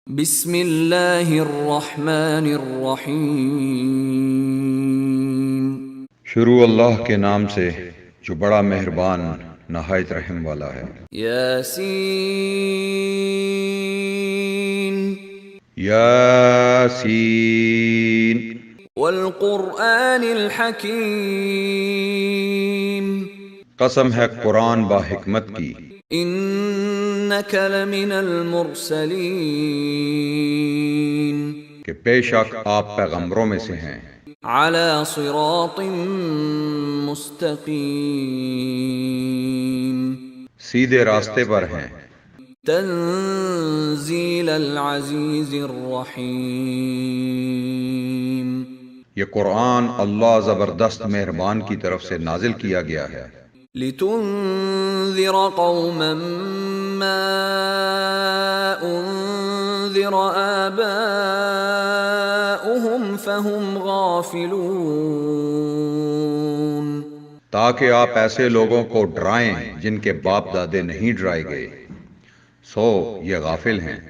بسم اللہ الرحمن الرحیم۔ شروع اللہ کے نام سے جو بڑا مہربان نہایت رحم والا ہے۔ یاسین یاسین والقرآن الحکیم، قسم ہے قرآن با حکمت کی، انک لمن المرسلین، کہ بے شک آپ پیغمبروں میں سے ہیں، علی صراط مستقیم، سیدھے راستے پر ہیں۔ تنزیل العزیز الرحیم، یہ قرآن اللہ زبردست مہربان کی طرف سے نازل کیا گیا ہے، لتنذر قوما ما انذر آباؤهم فهم غافلون، تاکہ آپ ایسے لوگوں کو ڈرائیں جن کے باپ دادے نہیں ڈرائے گئے، سو یہ غافل ہیں۔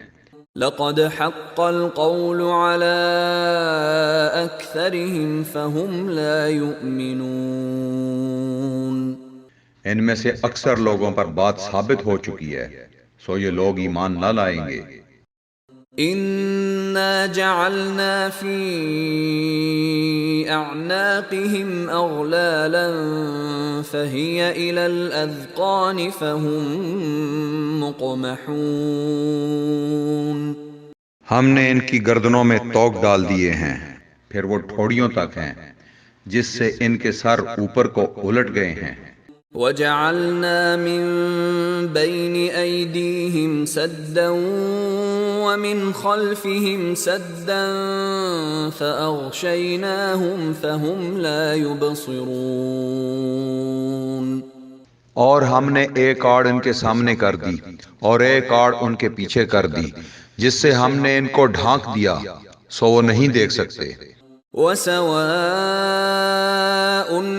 لقد حق القول على اکثرهم فهم لا يؤمنون، ان میں سے اکثر لوگوں پر بات ثابت ہو چکی ہے، سو یہ لوگ ایمان نہ لائیں گے۔ انا جعلنا في اعناقهم اغلالا فهي الى الاذقان فهم مقمحون، ہم نے ان کی گردنوں میں توق ڈال دیے ہیں، پھر وہ ٹھوڑیوں تک ہیں، جس سے ان کے سر اوپر کو الٹ گئے ہیں۔ وجعلنا من بين ايديهم سدا ومن خلفهم سدا فاغشيناهم فهم لا يبصرون، اور ہم نے ایک آڑ ان کے سامنے کر دی اور ایک آڑ ان کے پیچھے کر دی، جس سے ہم نے ان کو ڈھانک دیا، سو وہ نہیں دیکھ سکتے۔ وسواء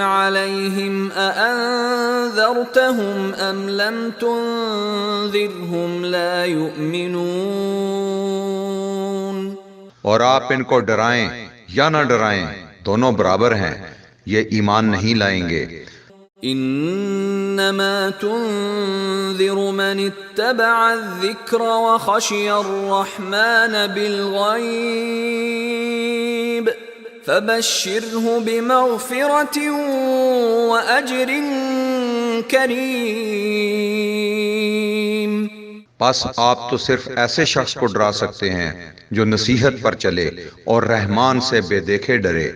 عليهم أأنذرتهم أم لم تنذرهم لا يؤمنون، اور آپ ان کو ڈرائیں یا نہ ڈرائیں، دونوں برابر ہیں، یہ ایمان نہیں لائیں گے۔ انما تنذر من اتبع الذکر وخشی الرحمن بالغیب فبشرہ بمغفرۃ واجر کریم، بس آپ تو صرف ایسے شخص کو ڈرا سکتے ہیں جو نصیحت پر چلے اور رحمان سے بے دیکھے ڈرے،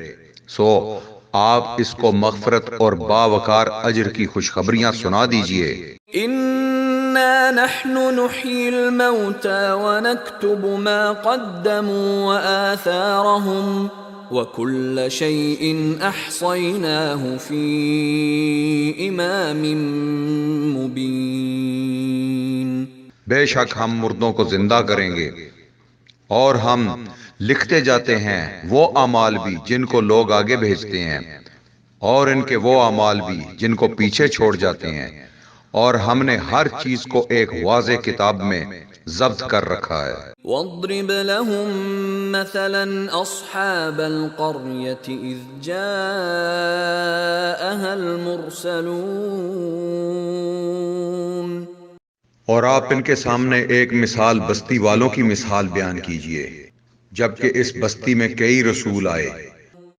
سو آپ اس کو مغفرت اور باوقار اجر کی خوشخبریاں سنا دیجئے۔ انا نحن نحيي الموتى ونكتب ما قدموا وآثارهم وكل شيء احصيناه في امام مبين، بے شک ہم مردوں کو زندہ کریں گے، اور ہم لکھتے جاتے ہیں وہ اعمال بھی جن کو لوگ آگے بھیجتے ہیں، اور ان کے وہ اعمال بھی جن کو پیچھے چھوڑ جاتے ہیں، اور ہم نے ہر چیز کو ایک واضح کتاب میں ضبط کر رکھا ہے۔ واضرب لهم مثلا اصحاب القرية اذ جاءها المرسلون، اور آپ ان کے سامنے ایک مثال بستی والوں کی مثال بیان کیجئے، جبکہ اس بستی میں کئی رسول آئے۔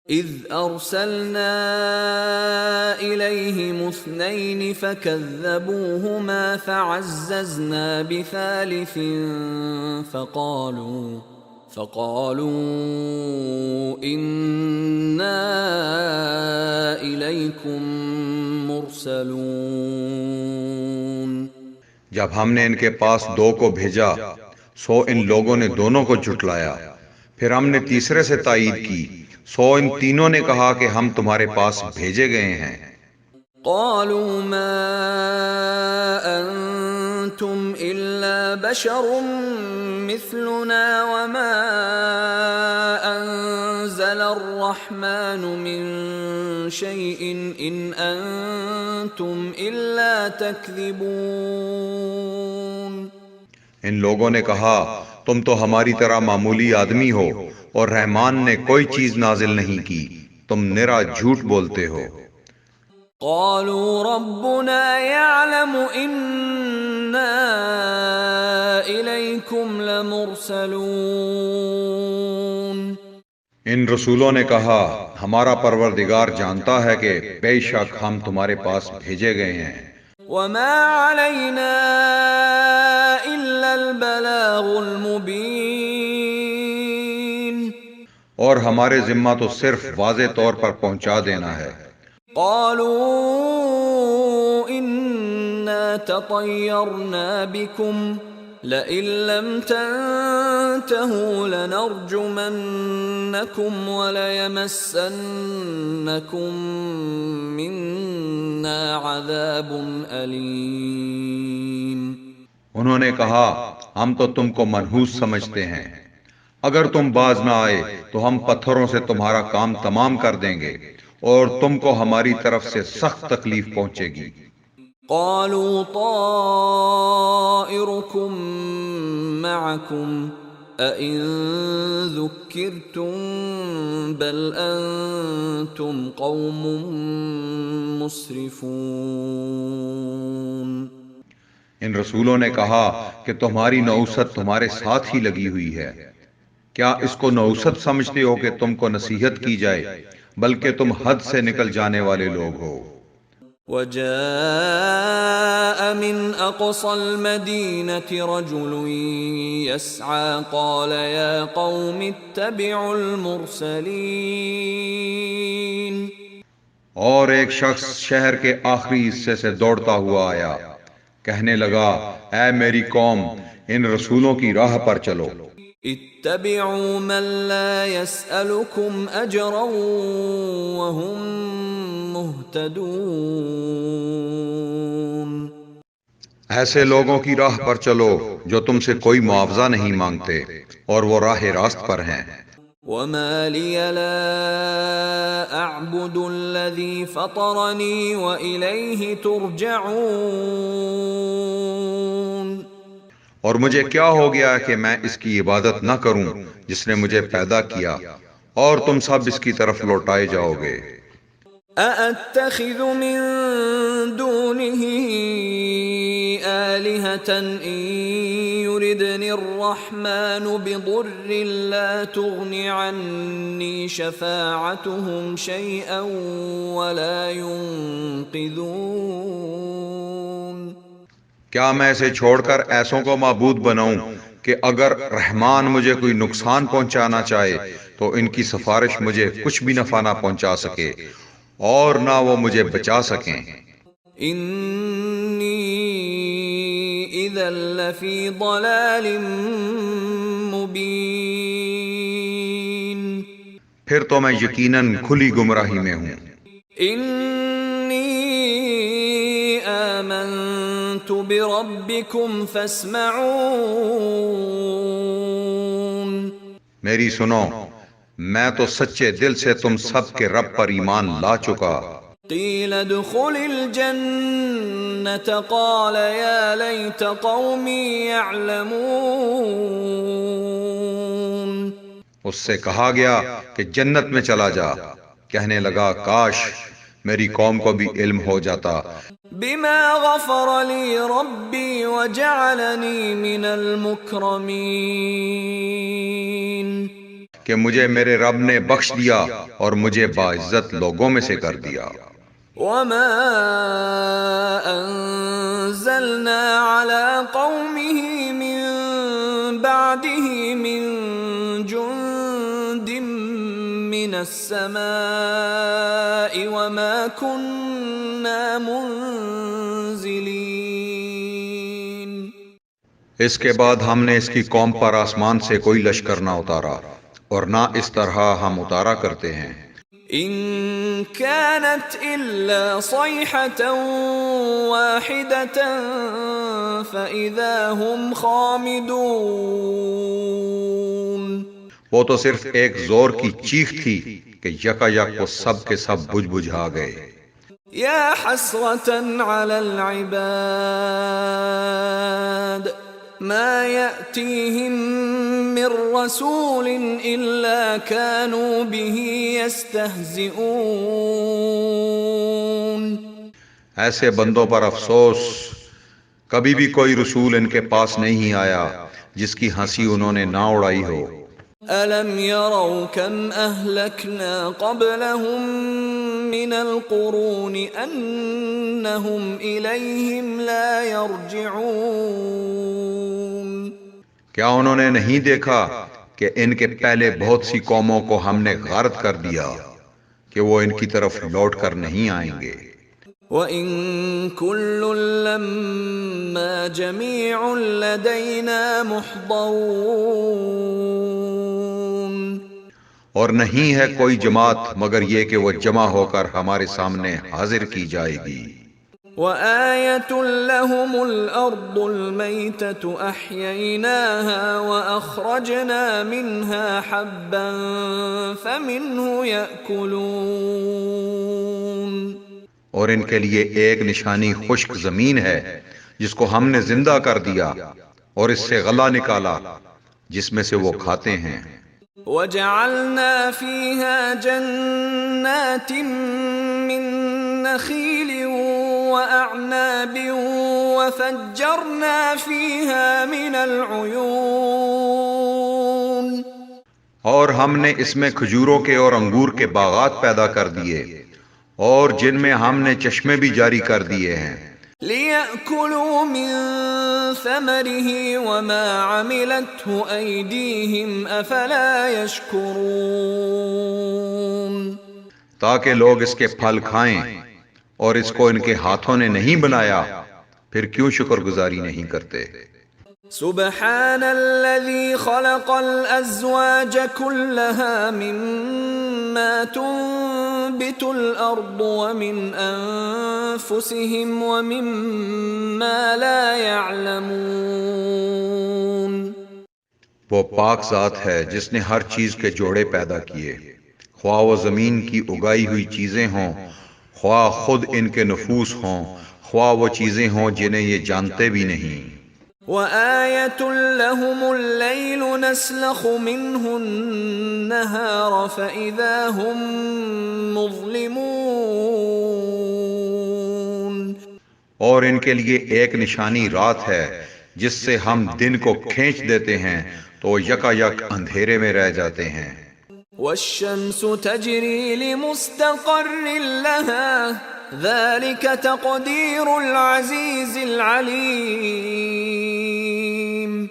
اذ ارسلنا الیہم اثنین فکذبوہما فعززنا بثالث فقالوا انا الیکم مرسلون، جب ہم نے ان کے پاس دو کو بھیجا، سو ان لوگوں نے دونوں کو جھٹلایا، پھر ہم نے تیسرے سے تائید کی، سو ان تینوں نے کہا کہ ہم تمہارے پاس بھیجے گئے ہیں۔ قالوا ما انتم الا بشر مثلنا وما انزل الرحمن من شيء ان انتم الا تكذبون، ان لوگوں نے کہا تم تو ہماری طرح معمولی آدمی ہو اور رحمان نے کوئی چیز نازل نہیں کی، تم نرا جھوٹ بولتے ہو۔ قالوا ربنا يعلم إنا إليكم لمرسلون۔ ان رسولوں نے کہا ہمارا پروردگار جانتا ہے کہ بے شک ہم تمہارے پاس بھیجے گئے ہیں، وما علينا إلا البلاغ المبين۔ اور ہمارے ذمہ تو صرف واضح طور پر پہنچا دینا ہے۔ قالوا إنا تطيرنا بكم لئن لم تنتهوا لنرجمنكم وليمسنكم منا عذاب أليم۔ انہوں نے کہا ہم تو تم کو منحوس سمجھتے ہیں، اگر تم باز نہ آئے تو ہم پتھروں سے تمہارا کام تمام کر دیں گے اور تم کو ہماری طرف سے سخت تکلیف پہنچے گی۔ قالوا طائركم معكم أئن ذكرتم بل أنتم قوم مسرفون۔ ان رسولوں نے کہا کہ تمہاری نوست تمہارے ساتھ ہی لگی ہوئی ہے، کیا اس کو نوست سمجھتے ہو کہ تم کو نصیحت کی جائے، بلکہ تم حد سے نکل جانے والے لوگ ہو۔ وجاء من أقصى المدينة رجل يسعى قال يا قوم اتبعوا المرسلين۔ اور ایک شخص شہر کے آخری حصے سے دوڑتا ہوا آیا، کہنے لگا اے میری قوم، ان رسولوں کی راہ پر چلو۔ اتبعوا من لا يسألكم أجرا وهم مهتدون۔ ایسے لوگوں کی راہ پر چلو جو تم سے کوئی معاوضہ نہیں مانگتے اور وہ راہ راست پر ہیں۔ وما لي لا أعبد الذي فطرني وإليه ترجعون۔ اور مجھے کیا ہو گیا کہ میں اس کی عبادت نہ کروں جس نے مجھے پیدا کیا، اور تم سب اس کی طرف لوٹائے جاؤ گے۔ أأتخذ من دونه آلهة إن يردني الرحمن بضر لا تغن عني شفاعتهم شيئا ولا ينقذون۔ کیا میں اسے چھوڑ کر ایسوں کو معبود بناؤں کہ اگر رحمان مجھے کوئی نقصان پہنچانا چاہے تو ان کی سفارش مجھے کچھ بھی نفع نہ پہنچا سکے اور نہ وہ مجھے بچا سکیں۔ انی اذا لفی ضلال مبین۔ پھر تو میں یقیناً کھلی گمراہی میں ہوں۔ انی آمنت بربکم فاسمعون۔ میری سنو، میں تو سچے دل سے تم سب کے رب پر ایمان لا چکا۔ قیل ادخل الجنة قال یا لیت قومی یعلمون۔ اس سے کہا گیا کہ جنت میں چلا جا، کہنے لگا کاش میری قوم کو بھی علم ہو جاتا۔ بما غفر لی ربی وجعلنی من المکرمین۔ کہ مجھے میرے رب نے بخش دیا اور مجھے باعزت لوگوں میں سے کر دیا۔ وما انزلنا على قومه من بعده من جند من السماء وما كنا منزلين۔ اس کے بعد ہم نے اس کی قوم پر آسمان سے کوئی لشکر نہ اتارا اور نہ اس طرح ہم اتارا کرتے ہیں۔ ان كانت الا صيحة واحدة فاذا هم خامدون۔ وہ تو صرف ایک زور کی چیخ تھی کہ یکا یک وہ سب کے سب بجھ بجھا گئے۔ یا حسرة على العباد ما يأتيهم من رسول إلا كانوا به يستهزئون. ایسے بندوں پر افسوس، کبھی بھی کوئی رسول ان کے پاس نہیں آیا جس کی ہنسی انہوں نے نہ اڑائی ہو۔ أَلَمْ يَرَوْا كَمْ أَهْلَكْنَا قَبْلَهُمْ مِنَ الْقُرُونِ أَنَّهُمْ إِلَيْهِمْ لَا يَرْجِعُونَ. کیا انہوں نے نہیں دیکھا کہ ان کے پہلے بہت سی قوموں کو ہم نے غارت کر دیا کہ وہ ان کی طرف لوٹ کر نہیں آئیں گے۔ وَإِن كُلٌّ لَّمَّا جَمِيعٌ لَّدَيْنَا مُحْضَرُونَ. اور نہیں ہے کوئی جماعت مگر یہ کہ وہ جمع ہو کر ہمارے سامنے حاضر کی جائے گی۔ وَآيَةٌ لَّهُمُ الْأَرْضُ الْمَيْتَةُ أَحْيَيْنَاهَا وَأَخْرَجْنَا مِنْهَا حَبًّا فَمِنْهُ يَأْكُلُونَ. اور ان کے لیے ایک نشانی خشک زمین ہے جس کو ہم نے زندہ کر دیا اور اس سے غلہ نکالا جس میں سے وہ کھاتے ہیں۔ وَجَعَلْنَا فِيهَا جَنَّاتٍ مِّن نَّخِيلٍ وَأَعْنَابٍ وَفَجَّرْنَا فِيهَا مِنَ الْعُيُونِ. اور ہم نے اس میں کھجوروں کے اور انگور کے باغات پیدا کر دیے اور جن میں ہم نے چشمے بھی جاری کر دیے ہیں۔ لِيَأْكُلُوا مِن ثَمَرِهِ وَمَا عَمِلَتْهُ أَيْدِيهِمْ أَفَلَا يَشْكُرُونَ. تاکہ لوگ اس کے پھل کھائیں اور اس کو ان کے ہاتھوں نے نہیں بنایا، پھر کیوں شکر گزاری نہیں کرتے؟ سبحان الذي خلق الأزواج كلها مما تنبت الأرض ومن أنفسهم ومما لا يعلمون. وہ پاک ذات ہے جس نے ہر چیز کے جوڑے پیدا کیے، خواہ وہ زمین کی اگائی ہوئی چیزیں ہوں، خواہ خود ان کے نفوس ہوں، خواہ وہ چیزیں ہوں جنہیں یہ جانتے بھی نہیں۔ وَآيَةٌ لَّهُمُ اللَّيْلُ نَسْلَخُ مِنْهُ النَّهَارَ فَإِذَا هُمْ مُظْلِمُونَ. اور ان کے لیے ایک نشانی رات ہے جس سے ہم دن کو کھینچ دیتے ہیں تو یکا یک اندھیرے میں رہ جاتے ہیں۔ وَالشَّمْسُ تَجْرِي لِمُسْتَقَرٍّ لَّهَا ذَلِكَ تَقْدِيرُ الْعَزِيزِ الْعَلِيمِ.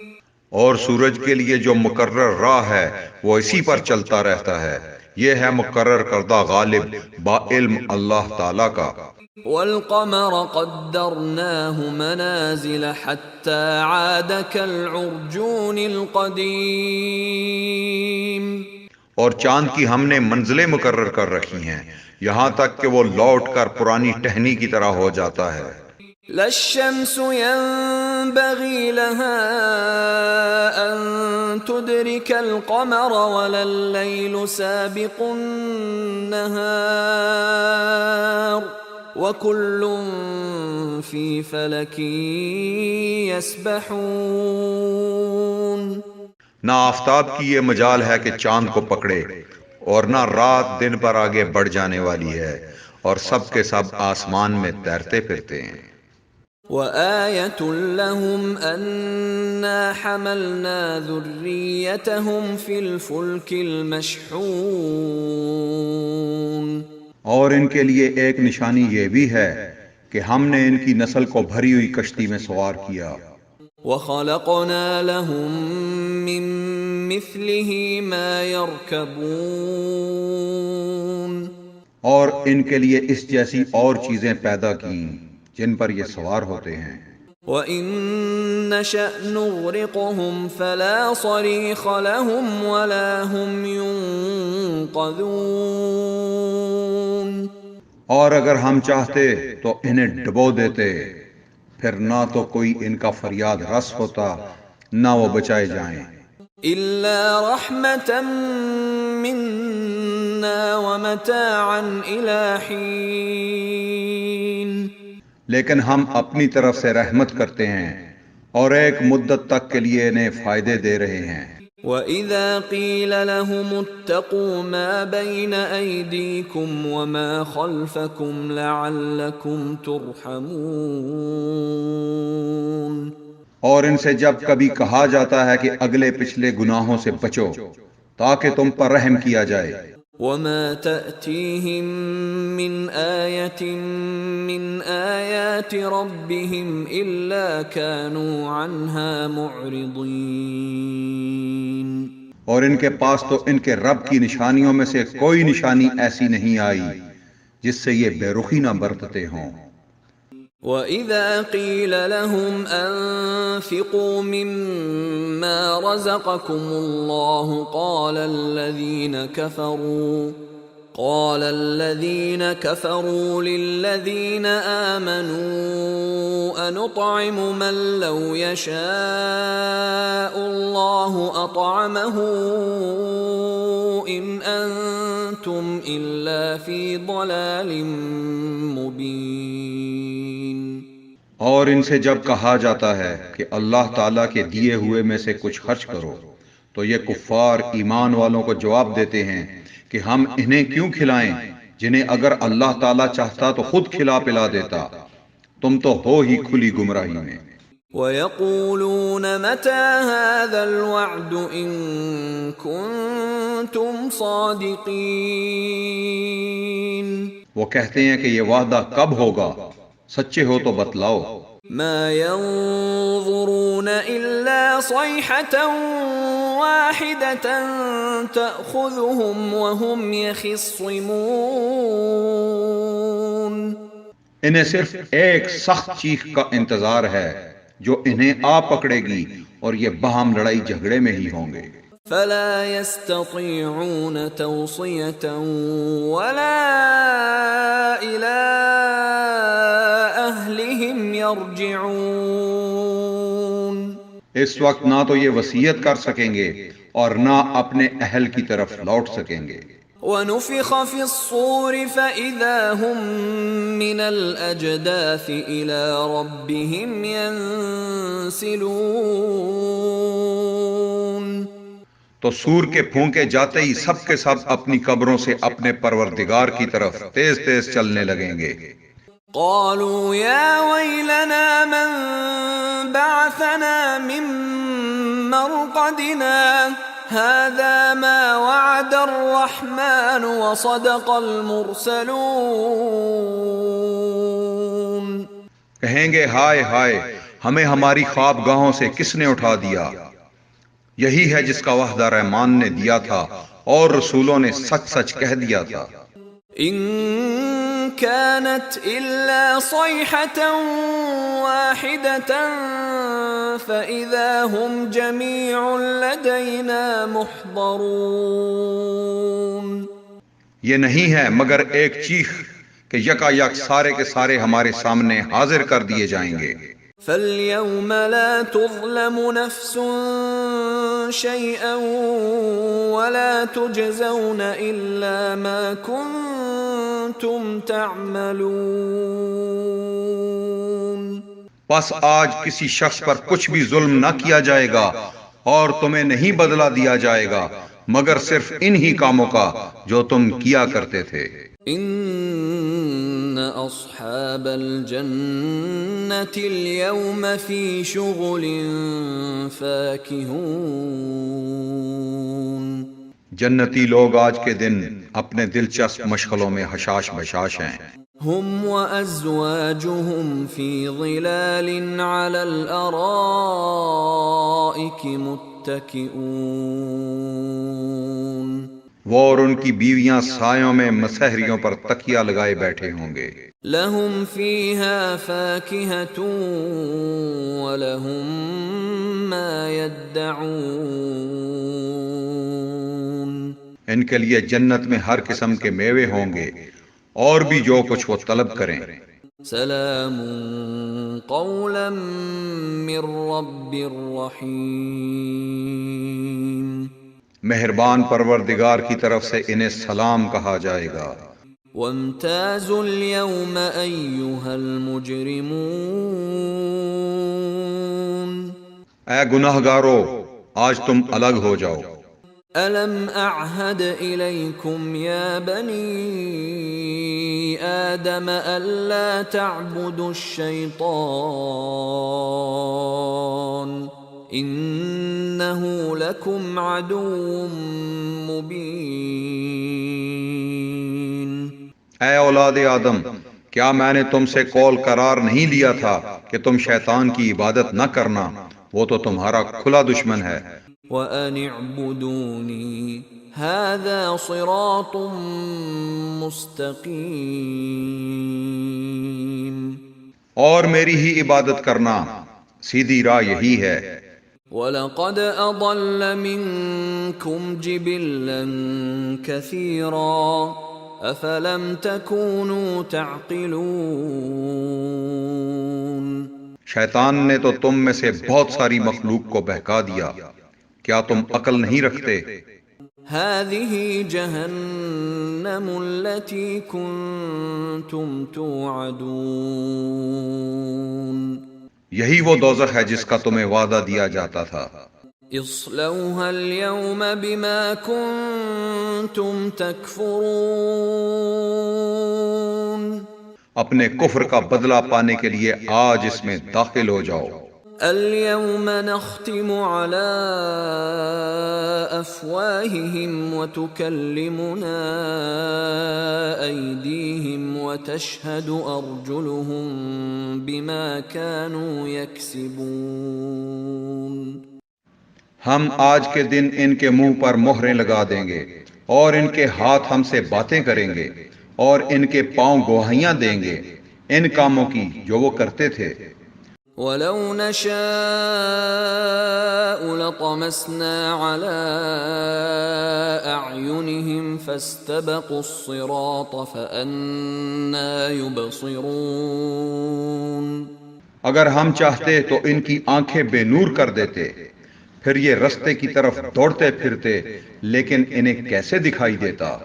اور سورج کے لیے جو مقرر راہ ہے وہ اسی پر چلتا رہتا ہے، یہ ہے مقرر کردہ غالب با علم اللہ تعالی کا۔ وَالْقَمَرَ قَدَّرْنَاهُ مَنَازِلَ حَتَّى عَادَ كَالْعُرْجُونِ الْقَدِيمِ. اور چاند کی ہم نے منزلیں مقرر کر رکھی ہیں یہاں تک کہ وہ لوٹ کر پرانی ٹہنی کی طرح ہو جاتا ہے۔ لَا الشَّمْسُ يَنبَغِي لَهَا أَن تُدْرِكَ الْقَمَرَ وَلَا اللَّيْلُ سَابِقُ النَّهَارِ وَكُلٌّ فِي فَلَكٍ يَسْبَحُونَ. نہ آفتاب کی یہ مجال ہے کہ چاند کو پکڑے اور نہ رات دن پر آگے بڑھ جانے والی ہے، اور سب کے سب آسمان میں تیرتے پھرتے ہیں۔ وَآيَةٌ لَّهُمْ أَنَّا حَمَلْنَا ذُرِّيَّتَهُمْ فِي الْفُلْكِ الْمَشْحُونِ. اور ان کے لیے ایک نشانی یہ بھی ہے کہ ہم نے ان کی نسل کو بھری ہوئی کشتی میں سوار کیا۔ وَخَلَقْنَا لَهُم مِّن مِّثْلِهِ مَا يَرْكَبُونَ. اور ان کے لیے اس جیسی اور چیزیں پیدا کی جن پر یہ سوار ہوتے ہیں۔ وَإِن نَّشَأْ نُغْرِقْهُمْ فَلَا صَرِيخَ لَهُمْ وَلَا هُمْ يُنقَذُونَ. اور اگر ہم چاہتے تو انہیں ڈبو دیتے، پھر نہ تو کوئی ان کا فریاد رس ہوتا نہ وہ بچائے جائیں۔ إِلَّا رَحْمَةً مِّنَّا وَمَتَاعًا إِلَىٰ حِينٍ. لیکن ہم اپنی طرف سے رحمت کرتے ہیں اور ایک مدت تک کے لیے انہیں فائدے دے رہے ہیں۔ وَإِذَا قِيلَ لَهُمُ اتَّقُوا مَا بَيْنَ أَيْدِيكُمْ وَمَا خَلْفَكُمْ لَعَلَّكُمْ تُرْحَمُونَ، اور ان سے جب کبھی کہا جاتا ہے کہ اگلے پچھلے گناہوں سے بچو تاکہ تم پر رحم کیا جائے۔ وَمَا تَأْتِيهِم مِّنْ آيَةٍ مِّنْ آيَاتِ رَبِّهِمْ إِلَّا كَانُوا عَنْهَا مُعْرِضِينَ، اور ان کے پاس تو ان کے رب کی نشانیوں میں سے کوئی نشانی ایسی نہیں آئی جس سے یہ بے رخی نہ برتتے ہوں۔ وَإِذَا قِيلَ لَهُمْ أَنفِقُوا مِمَّا رَزَقَكُمُ اللَّهُ قَالَ الَّذِينَ كَفَرُوا لِلَّذِينَ آمَنُوا أَنُطْعِمُ مَن لَّوْ يَشَاءُ اللَّهُ أَطْعَمَهُ إِنْ أَنتُمْ إِلَّا فِي ضَلَالٍ مُّبِينٍ۔ اور ان سے جب کہا جاتا ہے کہ اللہ تعالیٰ کے دیے ہوئے میں سے کچھ خرچ کرو تو یہ کفار ایمان والوں کو جواب دیتے ہیں کہ ہم انہیں کیوں کھلائیں جنہیں اگر اللہ تعالیٰ چاہتا تو خود کھلا پلا دیتا، تم تو ہو ہی کھلی گمراہی میں۔ وَيَقُولُونَ مَتَى هَذَا الْوَعْدُ إِن كُنتُمْ صَادِقِينَ، وہ کہتے ہیں کہ یہ وعدہ کب ہوگا، سچے ہو تو بتلاؤ۔ مَا يَنظُرُونَ إِلَّا صَيْحَةً وَاحِدَةً تَأْخُذُهُمْ وَهُمْ يَخِصِّمُونَ، انہیں صرف ایک سخت چیخ کا انتظار ہے جو انہیں آ پکڑے گی اور یہ باہم لڑائی جھگڑے میں ہی ہوں گے۔ فَلَا يَسْتَطِيعُونَ تَوْصِيَةً وَلَا إِلَىٰ أَهْلِهِمْ يَرْجِعُونَ، اس وقت نہ تو یہ وصیت کر سکیں گے اور نہ اپنے اہل کی طرف لوٹ سکیں گے۔ وَنُفِخَ فِي الصُّورِ فَإِذَا هُم مِّنَ الْأَجْدَاثِ إِلَىٰ رَبِّهِمْ يَنسِلُونَ، تو سور کے پھونکے جاتے ہی سب کے سب اپنی قبروں سے اپنے پروردگار کی طرف تیز تیز چلنے لگیں گے۔ قالوا يا ويلنا من بعثنا من مرقدنا هذا ما وعد الرحمن وصدق المرسلون، کہیں گے ہائے ہائے ہمیں ہماری خواب گاہوں سے کس نے اٹھا دیا، یہی ہے جس کا وعدہ رحمان نے دیا تھا اور رسولوں نے سچ سچ کہہ دیا تھا۔ إن كانت إلا صيحة واحدة فإذا هم جميع لدينا محضرون، یہ نہیں ہے مگر ایک چیخ کہ یکا یک سارے کے سارے ہمارے سامنے حاضر کر دیے جائیں گے۔ فَالْيَوْمَ لَا تُظْلَمُ نَفْسٌ شَيْئًا وَلَا تُجْزَوْنَ إِلَّا مَا كُنتُمْ تَعْمَلُونَ، بس آج کسی شخص پر کچھ بھی ظلم نہ کیا جائے گا اور تمہیں نہیں بدلہ دیا جائے گا مگر صرف انہی کاموں کا جو تم کیا کرتے تھے۔ ان اصحاب الجنة اليوم في شغل فاكهون، جنتی لوگ آج کے دن اپنے دلچسپ مشغلوں میں حشاش بشاش ہیں۔ هم وازواجهم في ظلال على الارائك متكئون، وہ اور ان کی بیویاں سایوں میں مسحریوں پر تکیہ لگائے بیٹھے ہوں گے۔ لهم فيها فاكهة ولهم ما يدعون، ان کے لیے جنت میں ہر قسم کے میوے ہوں گے اور بھی جو کچھ وہ طلب کریں۔ سلام قولا من رب رحیم، مہربان پروردگار کی طرف سے انہیں سلام کہا جائے گا۔ وامتازوا اليوم أيها المجرمون، اے گناہگارو آج تم الگ ہو جاؤ۔ أَلَمْ أَعْهَدْ إِلَيْكُمْ يَا بَنِي آدَمَ أَلَّا تَعْبُدُوا الشَّيْطَانَ إِنَّهُ لَكُمْ عَدُوٌّ مُبِينٌ۔ اے اولاد آدم، کیا میں نے تم سے قول قرار نہیں لیا تھا کہ تم شیطان کی عبادت نہ کرنا؟ وہ تو تمہارا کھلا دشمن ہے۔ وَأَنِ اعْبُدُونِي هَذَا صِرَاطٌ مُسْتَقِيمٌ۔ اور میری ہی عبادت کرنا، سیدھی راہ یہی ہے۔ وَلَقَدْ أَضَلَّ مِنْكُمْ جِبِلًّا كَثِيرًا أَفَلَمْ تَكُونُوا تَعْقِلُونَ۔ شیطان نے تو تم میں سے بہت ساری مخلوق کو بہکا دیا، کیا تم عقل نہیں رکھتے؟ هَذِهِ جَهَنَّمُ الَّتِي كُنْتُمْ تُوعَدُونَ۔ یہی وہ دوزخ ہے جس کا تمہیں وعدہ دیا جاتا تھا۔ اصلوها اليوم بما كنتم تكفرون۔ اپنے کفر کا بدلہ پانے کے لیے آج اس میں داخل ہو جاؤ۔ اليوم نختم على أفواههم وتكلمنا أيديهم وتشهد أرجلهم بما كانوا يكسبون۔ ہم آج کے دن ان کے منہ پر مہریں لگا دیں گے اور ان کے ہاتھ ہم سے باتیں کریں گے اور ان کے پاؤں گواہیاں دیں گے ان کاموں کی جو وہ کرتے تھے۔ وَلَوْ نَشَاءُ لَطَمَسْنَا عَلَىٰ أَعْيُنِهِمْ فَاسْتَبَقُوا الصِّرَاطَ فَأَنَّىٰ يُبْصِرُونَ۔ اگر ہم چاہتے تو ان کی آنکھیں بے نور کر دیتے، پھر یہ رستے کی طرف دوڑتے پھرتے، لیکن انہیں کیسے دکھائی دیتا؟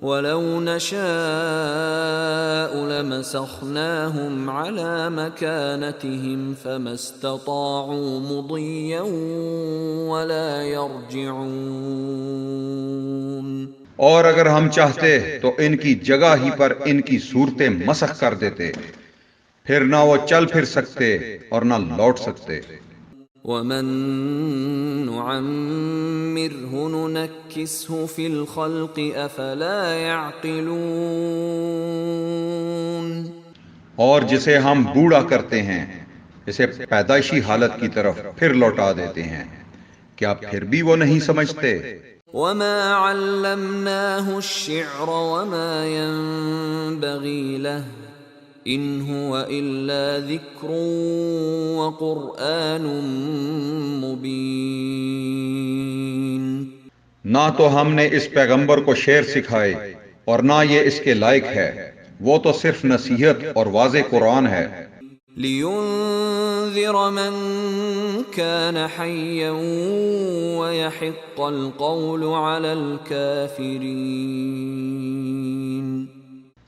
وَلَوْ نَشَاءُ لَمَسَخْنَاهُمْ عَلَىٰ مَكَانَتِهِمْ فَمَا اسْتَطَاعُوا مُضِيًّا وَلَا يَرْجِعُونَ۔ اور اگر ہم چاہتے تو ان کی جگہ ہی پر ان کی صورتیں مسخ کر دیتے، پھر نہ وہ چل پھر سکتے اور نہ لوٹ سکتے۔ وَمَن نُعَمِّرْهُ نُنَكِّسْهُ فِي الْخَلْقِ أَفَلَا يَعْقِلُونَ۔ اور جسے ہم بوڑھا کرتے ہیں اسے پیدائشی حالت کی طرف پھر لوٹا دیتے ہیں، کیا پھر بھی وہ نہیں سمجھتے؟ وَمَا عَلَّمْنَاهُ الشِّعْرَ وَمَا يَنبَغِي لَهُ إِنْ هُوَ إِلَّا ذِكْرٌ وَقُرْآنٌ مُبِينٌ۔ نہ تو ہم نے اس پیغمبر کو شعر سکھائے اور نہ یہ اس کے لائق ہے، وہ تو صرف نصیحت اور واضح قرآن ہے۔ لِيُنذِرَ مَن كَانَ حَيًّا وَيَحِقَّ الْقَوْلُ عَلَى الْكَافِرِينَ۔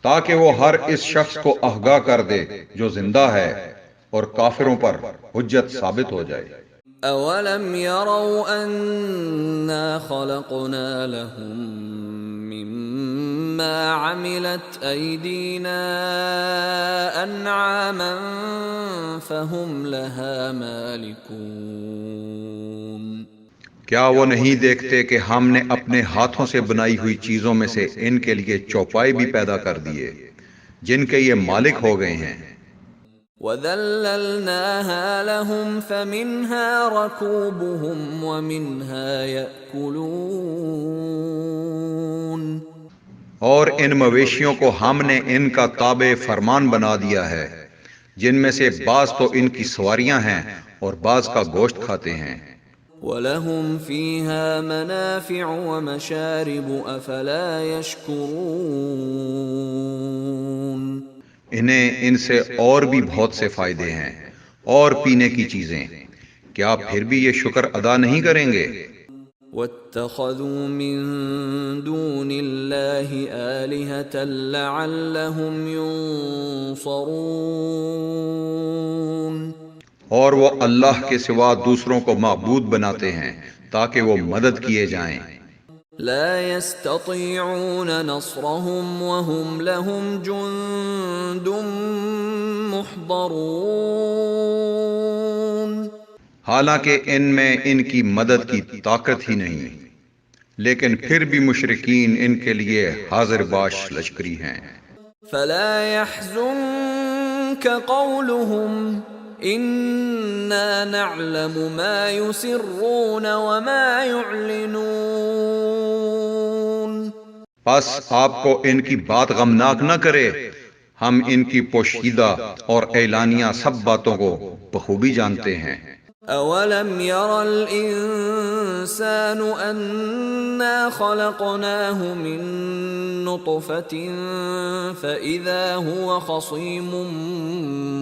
تاکہ وہ ہر اس شخص کو آگاہ کر دے جو زندہ ہے اور کافروں پر حجت ثابت ہو جائے۔ أَوَلَمْ يَرَوْا أَنَّا خَلَقْنَا لَهُم مِّمَّا عَمِلَتْ أَيْدِينَا أَنْعَامًا فَهُمْ لَهَا مَالِكُونَ۔ کیا وہ نہیں دیکھتے کہ ہم نے اپنے ہاتھوں سے بنائی ہوئی چیزوں میں سے ان کے لیے چوپائے بھی پیدا کر دیے جن کے یہ مالک ہو گئے ہیں؟ وَذَلَّلْنَاهَا لَهُمْ فَمِنْهَا رَكُوبُهُمْ وَمِنْهَا يَأْكُلُونَ۔ اور ان مویشیوں کو ہم نے ان کا تابع فرمان بنا دیا ہے، جن میں سے بعض تو ان کی سواریاں ہیں اور بعض کا گوشت کھاتے ہیں۔ وَلَهُمْ فِيهَا مَنَافِعُ وَمَشَارِبُ أَفَلَا يَشْكُرُونَ۔ انہیں ان سے اور بھی بہت سے فائدے ہیں اور پینے کی چیزیں، کیا پھر بھی یہ شکر ادا نہیں کریں گے؟ وَاتَّخَذُوا مِن دُونِ اللَّهِ آلِهَةً لَعَلَّهُمْ يُنصَرُونَ۔ اور وہ اللہ کے سوا دوسروں کو معبود بناتے ہیں تاکہ وہ مدد کیے جائیں۔ لا يستطيعون نصرهم وهم لهم جند محضرون۔ حالانکہ ان میں ان کی مدد کی طاقت ہی نہیں، لیکن پھر بھی مشرکین ان کے لیے حاضر باش لشکری ہیں۔ فلا يحزنك قولهم انا نعلم ما يسرون وما يعلنون۔ پس آپ کو ان کی بات غمناک نہ کرے، ہم ان کی پوشیدہ اور اعلانیہ سب باتوں کو بخوبی جانتے ہیں۔ اولم ير الانسان انا خلقناه من نطفة فاذا هو خصيم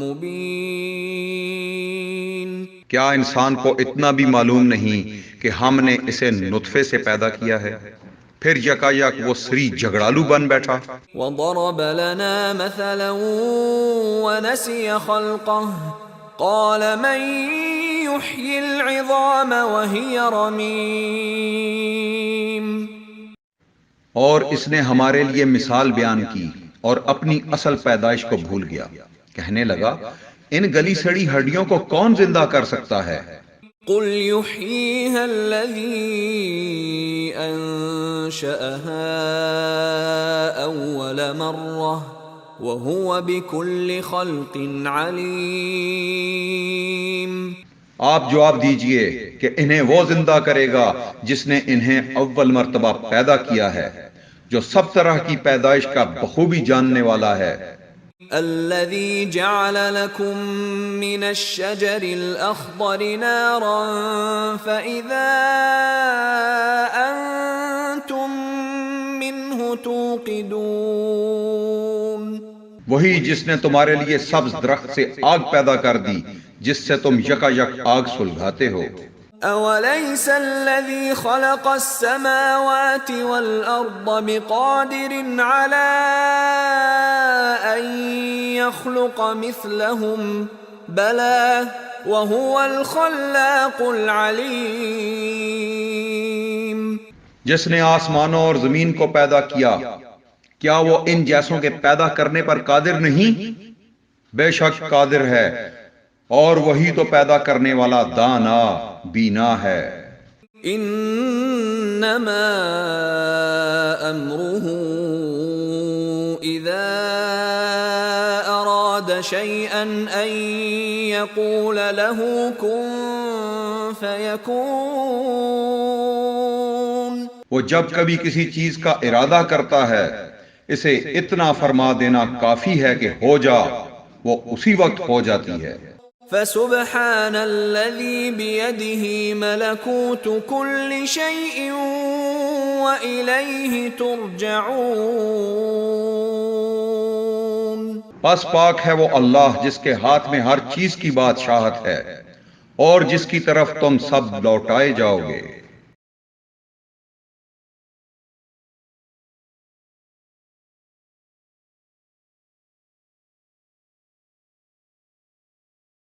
مبين۔ کیا انسان کو اتنا بھی معلوم نہیں کہ ہم نے اسے نطفے سے پیدا کیا ہے، پھر یکا یک وہ سری جھگڑالو بن بیٹھا۔ وضرب لنا مثلا ونسي خلقه قال من يحيي العظام وهي رميم۔ اور اس نے ہمارے لیے مثال بیان کی اور اپنی اصل پیدائش کو بھول گیا، کہنے لگا ان گلی سڑی ہڈیوں کو کون زندہ کر سکتا ہے؟ قل يحييها الذي انشأها اول مرة وهو بكل خلق عليم۔ آپ جواب دیجئے کہ انہیں وہ زندہ کرے گا جس نے انہیں اول مرتبہ پیدا کیا ہے، جو سب طرح کی پیدائش کا بخوبی جاننے والا ہے۔ الذي جعل لكم من الشجر الأخضر نارا فإذا أنتم منه توقدون۔ وہی جس نے تمہارے لیے سبز درخت سے آگ پیدا کر دی جس سے تم یکا یک آگ سلگاتے ہو۔ أوليس الذي خلق السماوات والأرض بقادر على أن يخلق مثلهم بلى وهو الخلاق العليم۔ جس نے آسمانوں اور زمین کو پیدا کیا، کیا وہ ان جیسوں کے پیدا کرنے پر قادر نہیں؟ بے شک قادر ہے، اور وہی تو پیدا کرنے والا دانا بینا ہے۔ انما امره اذا اراد شيئا ان يقول له كن فيكون۔ وہ جب کبھی کسی چیز کا ارادہ کرتا ہے، اسے اتنا فرما دینا کافی ہے کہ ہو جا، وہ اسی وقت ہو جاتی ہے۔ فسبحان الذي بيده ملكوت كل شيء وإليه ترجعون۔ پس پاک ہے وہ اللہ جس کے ہاتھ میں ہر چیز کی بادشاہت ہے اور جس کی طرف تم سب لوٹائے جاؤ گے۔